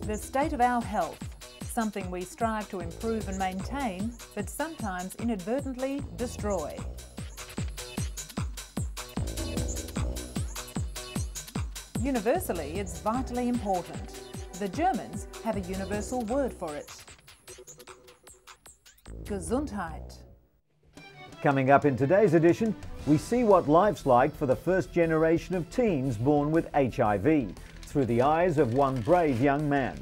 The state of our health, something we strive to improve and maintain, but sometimes inadvertently destroy. Universally, it's vitally important. The Germans have a universal word for it. Gesundheit. Coming up in today's edition, we see what life's like for the first generation of teens born with HIV through the eyes of one brave young man.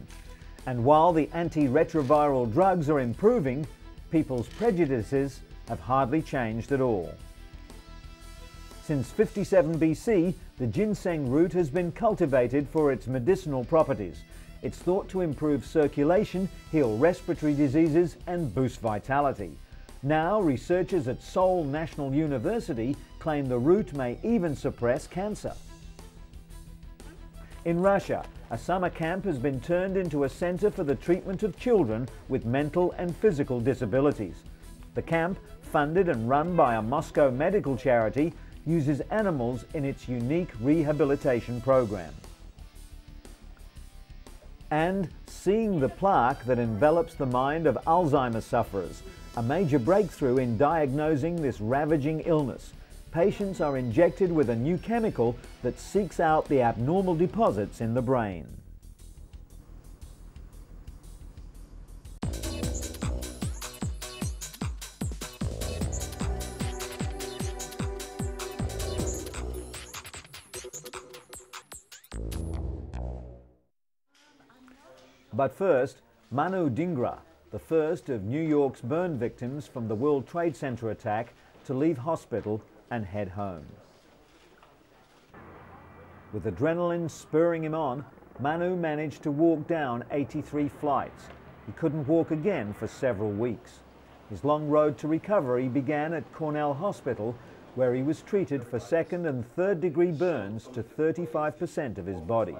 And while the antiretroviral drugs are improving, people's prejudices have hardly changed at all. Since 57 BC, the ginseng root has been cultivated for its medicinal properties. It's thought to improve circulation, heal respiratory diseases, and boost vitality. Now, researchers at Seoul National University claim the root may even suppress cancer. In Russia, a summer camp has been turned into a centre for the treatment of children with mental and physical disabilities. The camp, funded and run by a Moscow medical charity, uses animals in its unique rehabilitation program. And seeing the plaque that envelops the mind of Alzheimer's sufferers, a major breakthrough in diagnosing this ravaging illness. Patients are injected with a new chemical that seeks out the abnormal deposits in the brain. But first, Manu Dhingra, the first of New York's burn victims from the World Trade Center attack, to leave hospital and head home. With adrenaline spurring him on, Manu managed to walk down 83 flights. He couldn't walk again for several weeks. His long road to recovery began at Cornell Hospital, where he was treated for second and third degree burns to 35% of his body.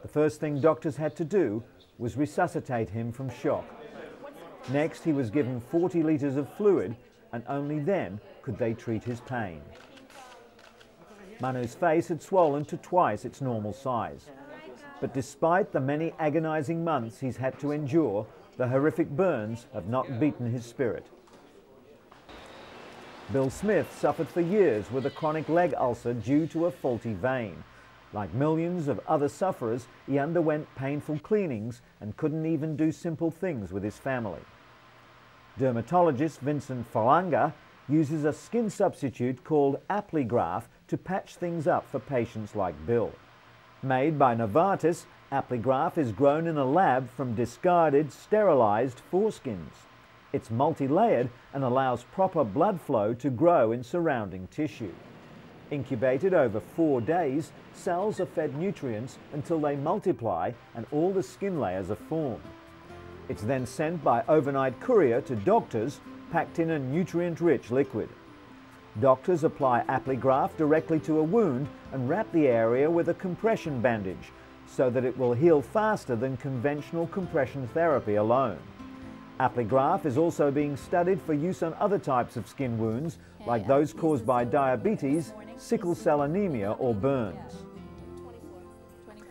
The first thing doctors had to do was resuscitate him from shock. Next, he was given 40 litres of fluid, and only then could they treat his pain. Manu's face had swollen to twice its normal size. But despite the many agonising months he's had to endure, the horrific burns have not beaten his spirit. Bill Smith suffered for years with a chronic leg ulcer due to a faulty vein. Like millions of other sufferers, he underwent painful cleanings and couldn't even do simple things with his family. Dermatologist Vincent Falanga uses a skin substitute called Apligraf to patch things up for patients like Bill. Made by Novartis, Apligraf is grown in a lab from discarded, sterilised foreskins. It's multi-layered and allows proper blood flow to grow in surrounding tissue. Incubated over 4 days, cells are fed nutrients until they multiply and all the skin layers are formed. It's then sent by overnight courier to doctors, packed in a nutrient-rich liquid. Doctors apply Apligraf directly to a wound and wrap the area with a compression bandage so that it will heal faster than conventional compression therapy alone. Apligraf is also being studied for use on other types of skin wounds, like those caused by diabetes, sickle cell anemia or burns.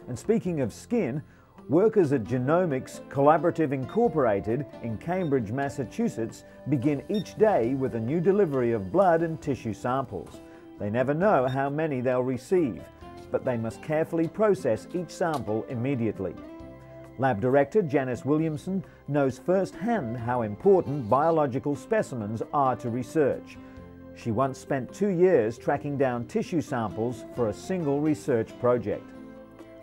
And speaking of skin, workers at Genomics Collaborative Incorporated in Cambridge, Massachusetts begin each day with a new delivery of blood and tissue samples. They never know how many they'll receive, but they must carefully process each sample immediately. Lab Director Janice Williamson knows firsthand how important biological specimens are to research. She once spent 2 years tracking down tissue samples for a single research project.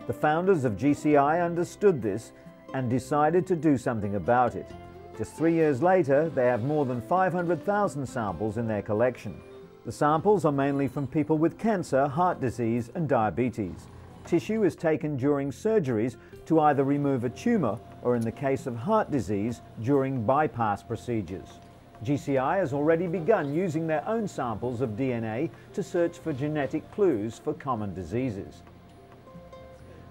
The founders of GCI understood this and decided to do something about it. Just 3 years later, they have more than 500,000 samples in their collection. The samples are mainly from people with cancer, heart disease and diabetes. Tissue is taken during surgeries to either remove a tumour or, in the case of heart disease, during bypass procedures. GCI has already begun using their own samples of DNA to search for genetic clues for common diseases.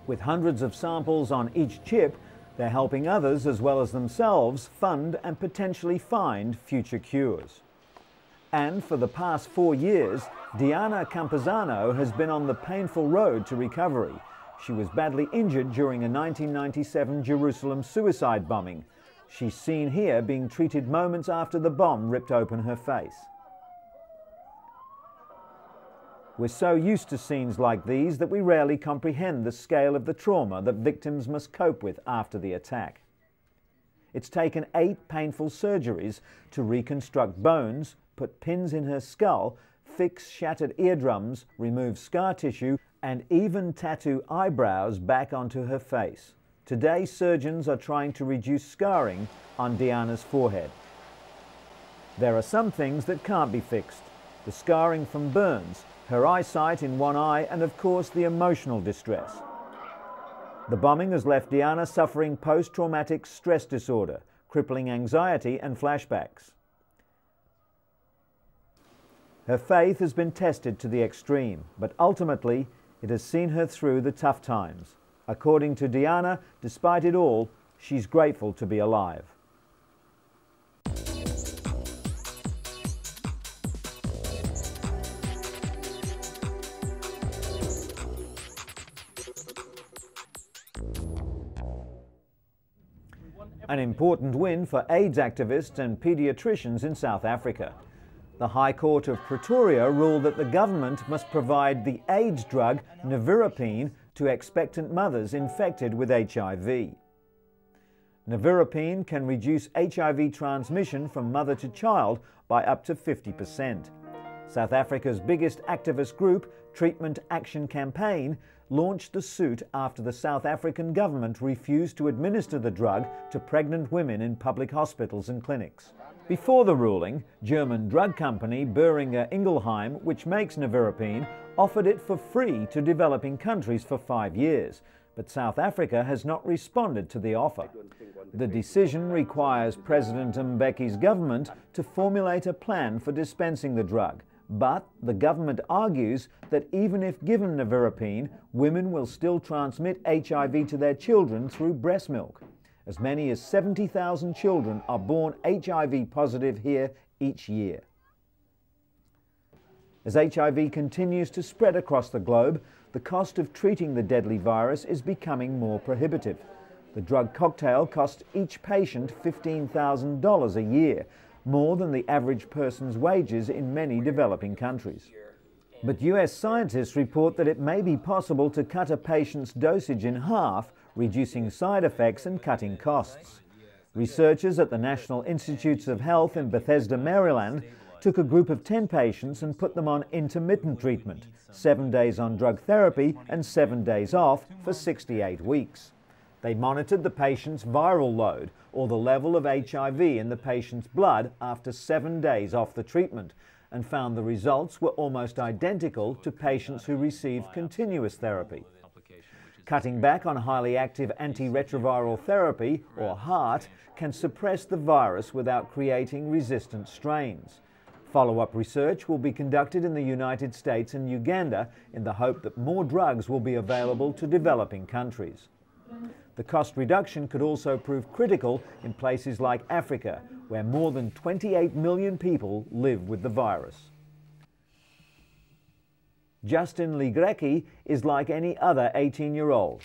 With hundreds of samples on each chip, they're helping others as well as themselves fund and potentially find future cures. And for the past 4 years, Diana Campuzano has been on the painful road to recovery. She was badly injured during a 1997 Jerusalem suicide bombing. She's seen here being treated moments after the bomb ripped open her face. We're so used to scenes like these that we rarely comprehend the scale of the trauma that victims must cope with after the attack. It's taken 8 painful surgeries to reconstruct bones, put pins in her skull, fix shattered eardrums, remove scar tissue, and even tattoo eyebrows back onto her face. Today, surgeons are trying to reduce scarring on Diana's forehead. There are some things that can't be fixed. The scarring from burns, her eyesight in one eye, and of course the emotional distress. The bombing has left Diana suffering post-traumatic stress disorder, crippling anxiety and flashbacks. Her faith has been tested to the extreme, but ultimately it has seen her through the tough times. According to Diana, despite it all, she's grateful to be alive. An important win for AIDS activists and paediatricians in South Africa. The High Court of Pretoria ruled that the government must provide the AIDS drug nevirapine to expectant mothers infected with HIV. Nevirapine can reduce HIV transmission from mother to child by up to 50%. South Africa's biggest activist group, Treatment Action Campaign, launched the suit after the South African government refused to administer the drug to pregnant women in public hospitals and clinics. Before the ruling, German drug company Boehringer Ingelheim, which makes nevirapine, offered it for free to developing countries for 5 years, but South Africa has not responded to the offer. The decision requires President Mbeki's government to formulate a plan for dispensing the drug, but the government argues that even if given nevirapine, women will still transmit HIV to their children through breast milk. As many as 70,000 children are born HIV positive here each year. As HIV continues to spread across the globe, the cost of treating the deadly virus is becoming more prohibitive. The drug cocktail costs each patient $15,000 a year, more than the average person's wages in many developing countries. But US scientists report that it may be possible to cut a patient's dosage in half, reducing side effects and cutting costs. Researchers at the National Institutes of Health in Bethesda, Maryland, took a group of 10 patients and put them on intermittent treatment, 7 days on drug therapy and 7 days off for 68 weeks. They monitored the patient's viral load, or the level of HIV in the patient's blood after 7 days off the treatment, and found the results were almost identical to patients who received continuous therapy. Cutting back on highly active antiretroviral therapy, or HAART, can suppress the virus without creating resistant strains. Follow-up research will be conducted in the United States and Uganda in the hope that more drugs will be available to developing countries. The cost reduction could also prove critical in places like Africa, where more than 28 million people live with the virus. Justin Ligrecki is like any other 18-year-old,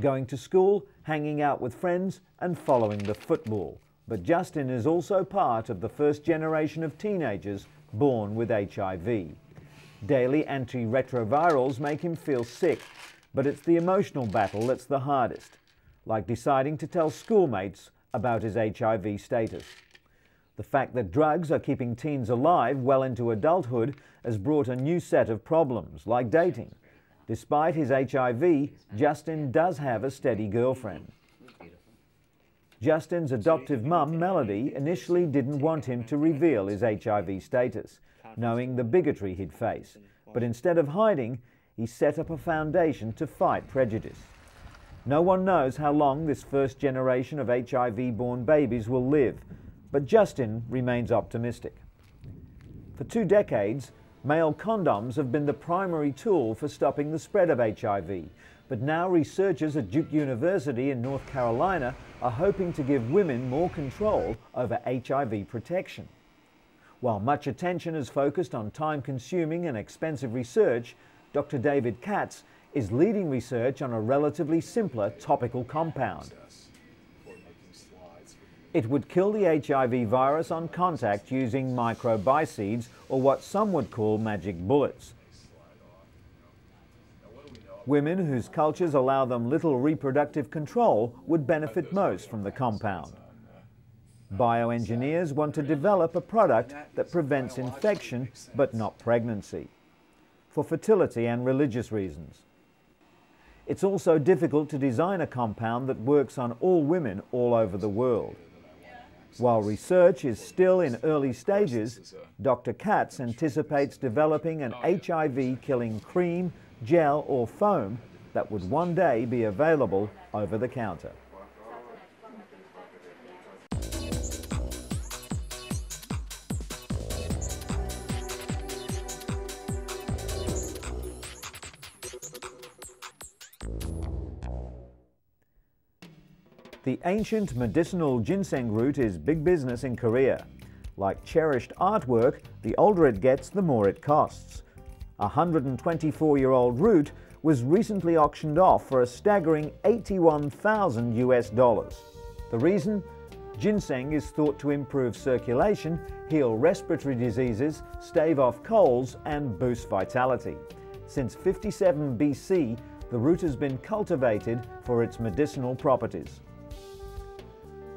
going to school, hanging out with friends and following the football. But Justin is also part of the first generation of teenagers born with HIV. Daily antiretrovirals make him feel sick, but it's the emotional battle that's the hardest, like deciding to tell schoolmates about his HIV status. The fact that drugs are keeping teens alive well into adulthood has brought a new set of problems, like dating. Despite his HIV, Justin does have a steady girlfriend. Justin's adoptive mum, Melody, initially didn't want him to reveal his HIV status, knowing the bigotry he'd face. But instead of hiding, he set up a foundation to fight prejudice. No one knows how long this first generation of HIV-born babies will live, but Justin remains optimistic. For 2 decades, male condoms have been the primary tool for stopping the spread of HIV, but now researchers at Duke University in North Carolina are hoping to give women more control over HIV protection. While much attention is focused on time-consuming and expensive research, Dr. David Katz is leading research on a relatively simpler topical compound. It would kill the HIV virus on contact using microbicedes, or what some would call magic bullets. Women whose cultures allow them little reproductive control would benefit most from the compound. Bioengineers want to develop a product that prevents infection but not pregnancy, for fertility and religious reasons. It's also difficult to design a compound that works on all women all over the world. While research is still in early stages, Dr. Katz anticipates developing an HIV-killing cream, gel or foam that would one day be available over the counter. The ancient medicinal ginseng root is big business in Korea. Like cherished artwork, the older it gets, the more it costs. A 124-year-old root was recently auctioned off for a staggering $81,000 US. The reason? Ginseng is thought to improve circulation, heal respiratory diseases, stave off colds, and boost vitality. Since 57 BC, the root has been cultivated for its medicinal properties.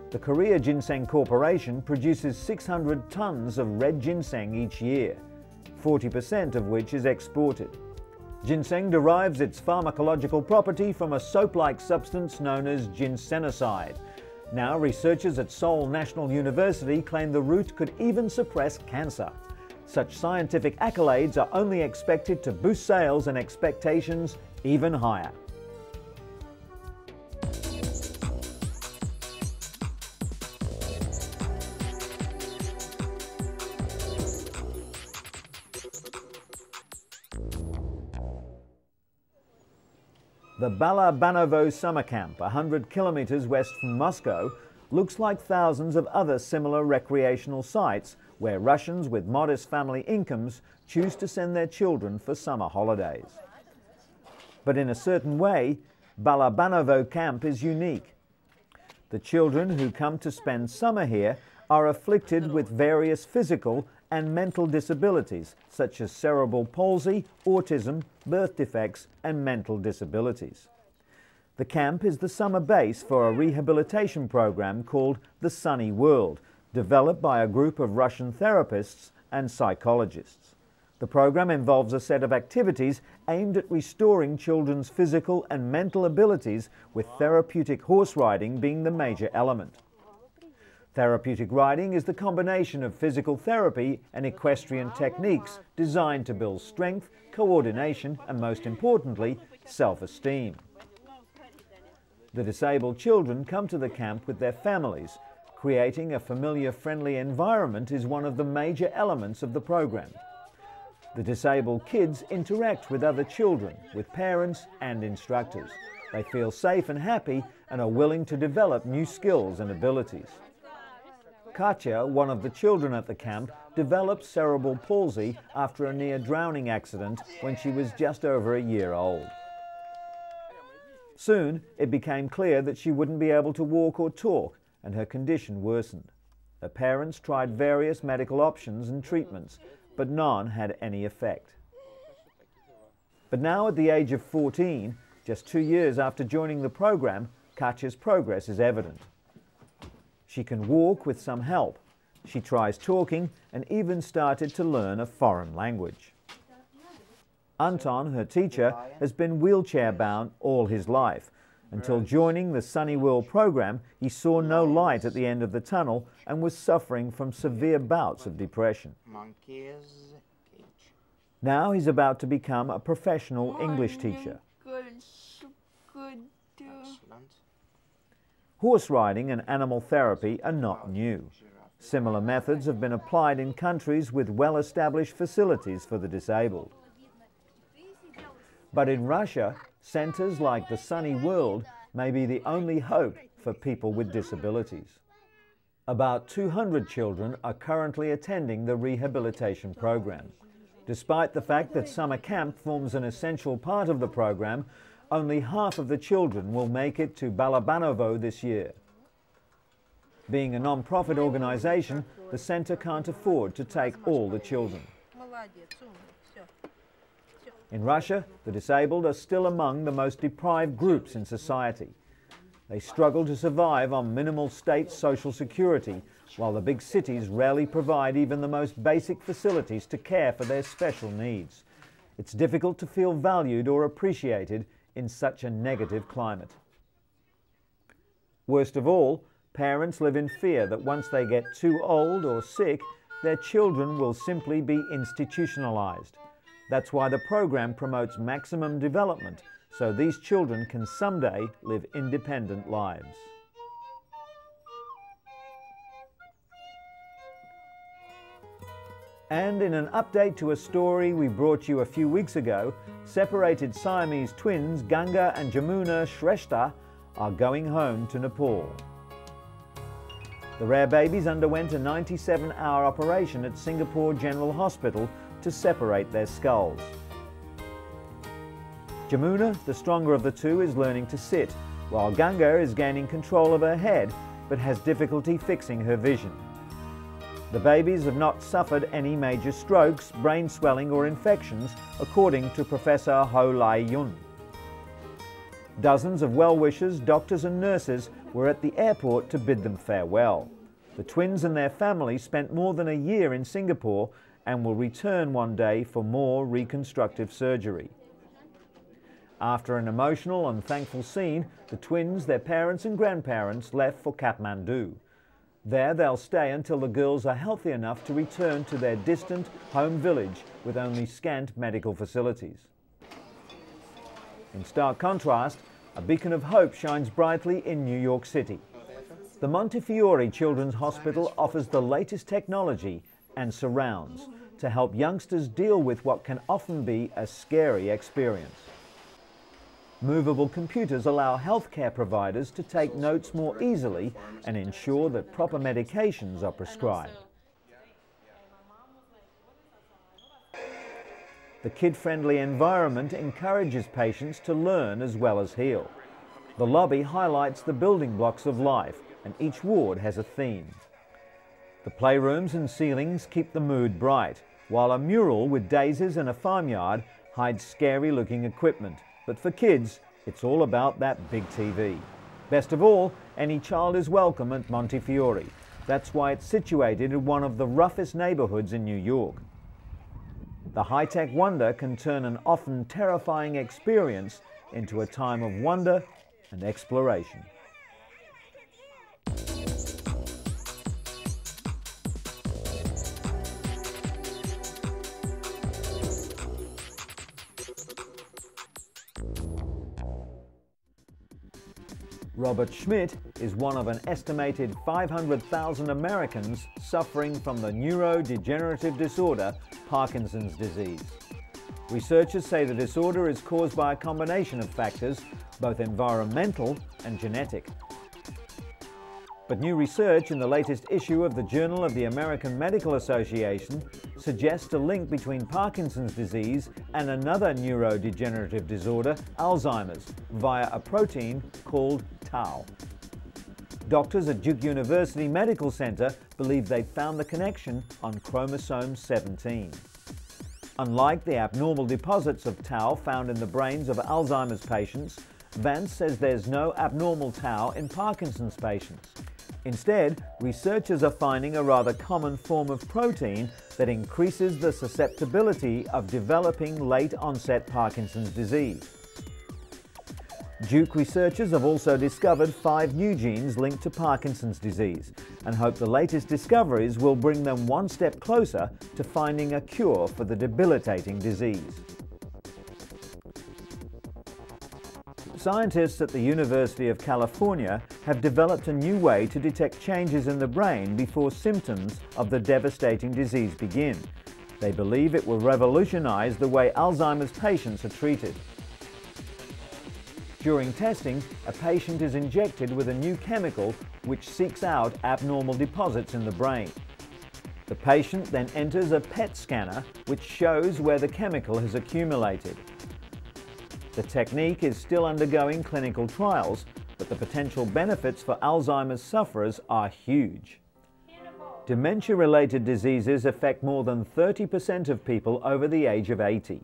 The Korea Ginseng Corporation produces 600 tons of red ginseng each year, 40% of which is exported. Ginseng derives its pharmacological property from a soap-like substance known as ginsenoside. Now, researchers at Seoul National University claim the root could even suppress cancer. Such scientific accolades are only expected to boost sales and expectations even higher. The Balabanovo summer camp, 100 kilometers west from Moscow, looks like thousands of other similar recreational sites where Russians with modest family incomes choose to send their children for summer holidays. But in a certain way, Balabanovo camp is unique. The children who come to spend summer here are afflicted with various physical and mental disabilities such as cerebral palsy, autism, birth defects, and mental disabilities. The camp is the summer base for a rehabilitation program called The Sunny World, developed by a group of Russian therapists and psychologists. The program involves a set of activities aimed at restoring children's physical and mental abilities, with therapeutic horse riding being the major element. Therapeutic riding is the combination of physical therapy and equestrian techniques designed to build strength, coordination, and most importantly, self-esteem. The disabled children come to the camp with their families. Creating a familiar, friendly environment is one of the major elements of the program. The disabled kids interact with other children, with parents and instructors. They feel safe and happy and are willing to develop new skills and abilities. Katya, one of the children at the camp, developed cerebral palsy after a near-drowning accident when she was just over a year old. Soon, it became clear that she wouldn't be able to walk or talk, and her condition worsened. Her parents tried various medical options and treatments, but none had any effect. But now, at the age of 14, just 2 years after joining the program, Katya's progress is evident. She can walk with some help. She tries talking and even started to learn a foreign language. Anton, her teacher, has been wheelchair-bound all his life. Until joining the Sunny World program, he saw no light at the end of the tunnel and was suffering from severe bouts of depression. Now he's about to become a professional English teacher. Horse riding and animal therapy are not new. Similar methods have been applied in countries with well-established facilities for the disabled. But in Russia, centers like the Sunny World may be the only hope for people with disabilities. About 200 children are currently attending the rehabilitation program. Despite the fact that summer camp forms an essential part of the program, only half of the children will make it to Balabanovo this year. Being a non-profit organisation, the centre can't afford to take all the children. In Russia, the disabled are still among the most deprived groups in society. They struggle to survive on minimal state social security, while the big cities rarely provide even the most basic facilities to care for their special needs. It's difficult to feel valued or appreciated in such a negative climate. Worst of all, parents live in fear that once they get too old or sick, their children will simply be institutionalized. That's why the program promotes maximum development, so these children can someday live independent lives. And in an update to a story we brought you a few weeks ago, separated Siamese twins Ganga and Jamuna Shrestha are going home to Nepal. The rare babies underwent a 97-hour operation at Singapore General Hospital to separate their skulls. Jamuna, the stronger of the two, is learning to sit, while Ganga is gaining control of her head but has difficulty fixing her vision. The babies have not suffered any major strokes, brain swelling or infections, according to Professor Ho Lai Yun. Dozens of well-wishers, doctors and nurses were at the airport to bid them farewell. The twins and their family spent more than a year in Singapore and will return one day for more reconstructive surgery. After an emotional and thankful scene, the twins, their parents and grandparents left for Kathmandu. There they'll stay until the girls are healthy enough to return to their distant home village with only scant medical facilities. In stark contrast, a beacon of hope shines brightly in New York City. The Montefiore Children's Hospital offers the latest technology and surrounds to help youngsters deal with what can often be a scary experience. Movable computers allow healthcare providers to take notes more easily and ensure that proper medications are prescribed. The kid-friendly environment encourages patients to learn as well as heal. The lobby highlights the building blocks of life, and each ward has a theme. The playrooms and ceilings keep the mood bright, while a mural with daisies and a farmyard hides scary-looking equipment. But for kids, it's all about that big TV. Best of all, any child is welcome at Montefiore. That's why it's situated in one of the roughest neighborhoods in New York. The high-tech wonder can turn an often terrifying experience into a time of wonder and exploration. Robert Schmidt is one of an estimated 500,000 Americans suffering from the neurodegenerative disorder Parkinson's disease. Researchers say the disorder is caused by a combination of factors, both environmental and genetic. But new research in the latest issue of the Journal of the American Medical Association suggests a link between Parkinson's disease and another neurodegenerative disorder, Alzheimer's, via a protein called tau. Doctors at Duke University Medical Center believe they've found the connection on chromosome 17. Unlike the abnormal deposits of tau found in the brains of Alzheimer's patients, Vance says there's no abnormal tau in Parkinson's patients. Instead, researchers are finding a rather common form of protein that increases the susceptibility of developing late-onset Parkinson's disease. Duke researchers have also discovered 5 new genes linked to Parkinson's disease and hope the latest discoveries will bring them one step closer to finding a cure for the debilitating disease. Scientists at the University of California have developed a new way to detect changes in the brain before symptoms of the devastating disease begin. They believe it will revolutionize the way Alzheimer's patients are treated. During testing, a patient is injected with a new chemical which seeks out abnormal deposits in the brain. The patient then enters a PET scanner which shows where the chemical has accumulated. The technique is still undergoing clinical trials, but the potential benefits for Alzheimer's sufferers are huge. Dementia-related diseases affect more than 30% of people over the age of 80.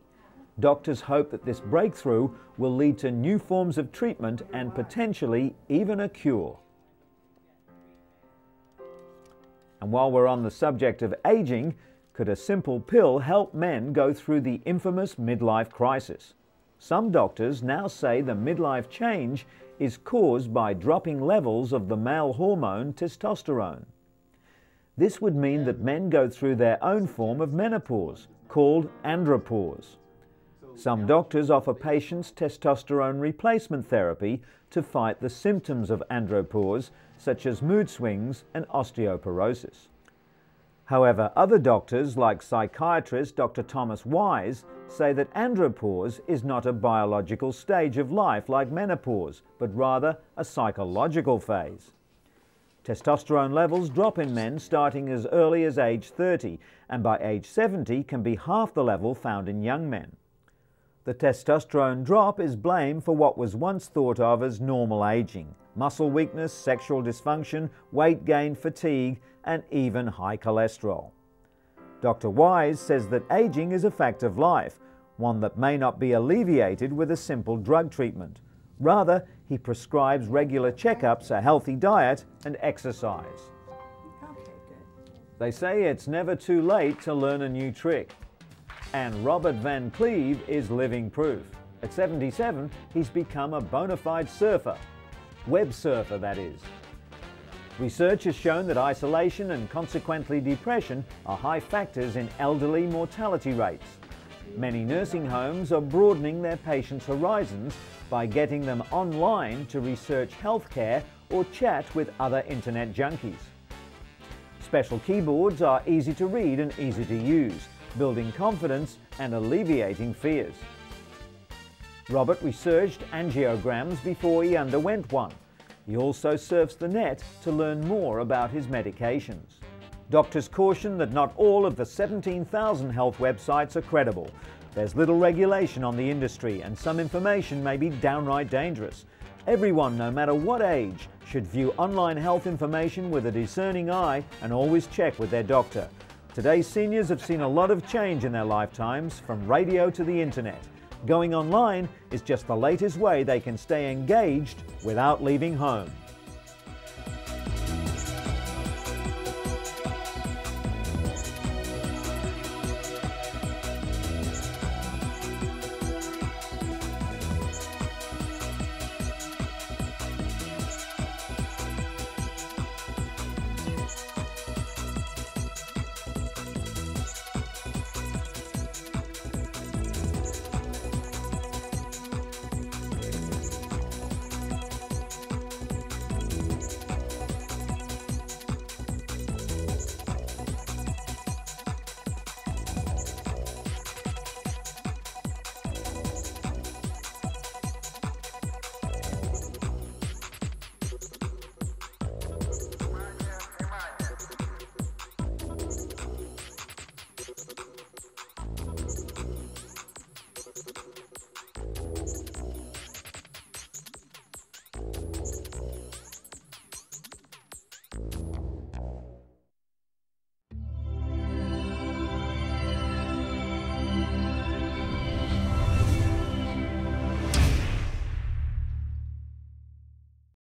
Doctors hope that this breakthrough will lead to new forms of treatment and potentially even a cure. And while we're on the subject of aging, could a simple pill help men go through the infamous midlife crisis? Some doctors now say the midlife change is caused by dropping levels of the male hormone testosterone. This would mean that men go through their own form of menopause, called andropause. Some doctors offer patients testosterone replacement therapy to fight the symptoms of andropause, such as mood swings and osteoporosis. However, other doctors, like psychiatrist Dr. Thomas Wise, say that andropause is not a biological stage of life like menopause, but rather a psychological phase. Testosterone levels drop in men starting as early as age 30, and by age 70 can be half the level found in young men. The testosterone drop is blamed for what was once thought of as normal aging: muscle weakness, sexual dysfunction, weight gain, fatigue, and even high cholesterol. Dr. Wise says that aging is a fact of life, one that may not be alleviated with a simple drug treatment. Rather, he prescribes regular checkups, a healthy diet, and exercise. They say it's never too late to learn a new trick. And Robert Van Cleve is living proof. At 77, he's become a bona fide surfer. Web surfer, that is. Research has shown that isolation and consequently depression are high factors in elderly mortality rates. Many nursing homes are broadening their patients' horizons by getting them online to research healthcare or chat with other internet junkies. Special keyboards are easy to read and easy to use, building confidence and alleviating fears. Robert researched angiograms before he underwent one. He also surfs the net to learn more about his medications. Doctors caution that not all of the 17,000 health websites are credible. There's little regulation on the industry, and some information may be downright dangerous. Everyone, no matter what age, should view online health information with a discerning eye and always check with their doctor. Today's seniors have seen a lot of change in their lifetimes, from radio to the internet. Going online is just the latest way they can stay engaged without leaving home.